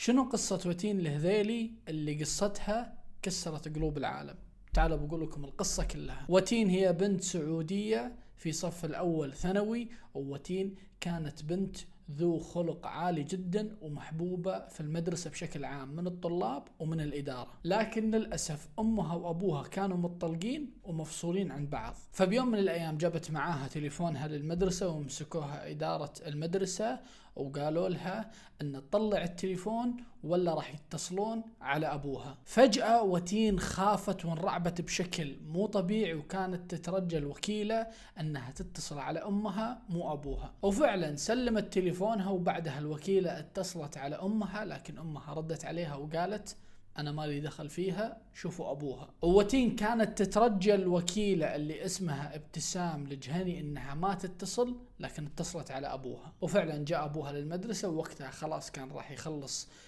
شنو قصة وتين الهذيلي اللي قصتها كسرت قلوب العالم؟ تعالوا بقول لكم القصة كلها. وتين هي بنت سعودية في صف الأول ثانوي، ووتين كانت بنت ذو خلق عالي جدا ومحبوبة في المدرسة بشكل عام من الطلاب ومن الإدارة، لكن للأسف أمها وأبوها كانوا متطلقين ومفصولين عن بعض. فبيوم من الأيام جابت معاها تليفونها للمدرسة ومسكوها إدارة المدرسة وقالوا لها أن تطلع التليفون ولا راح يتصلون على أبوها. فجأة وتين خافت وانرعبت بشكل مو طبيعي، وكانت تترجى الوكيلة أنها تتصل على أمها مو أبوها، وفعلا سلمت تليفونها. وبعدها الوكيلة اتصلت على أمها، لكن أمها ردت عليها وقالت أنا مالي دخل فيها، شوفوا أبوها. ووتين كانت تترجى الوكيلة اللي اسمها ابتسام الجهني إنها ما تتصل، لكن اتصلت على أبوها. وفعلا جاء أبوها للمدرسة، ووقتها خلاص كان راح يخلص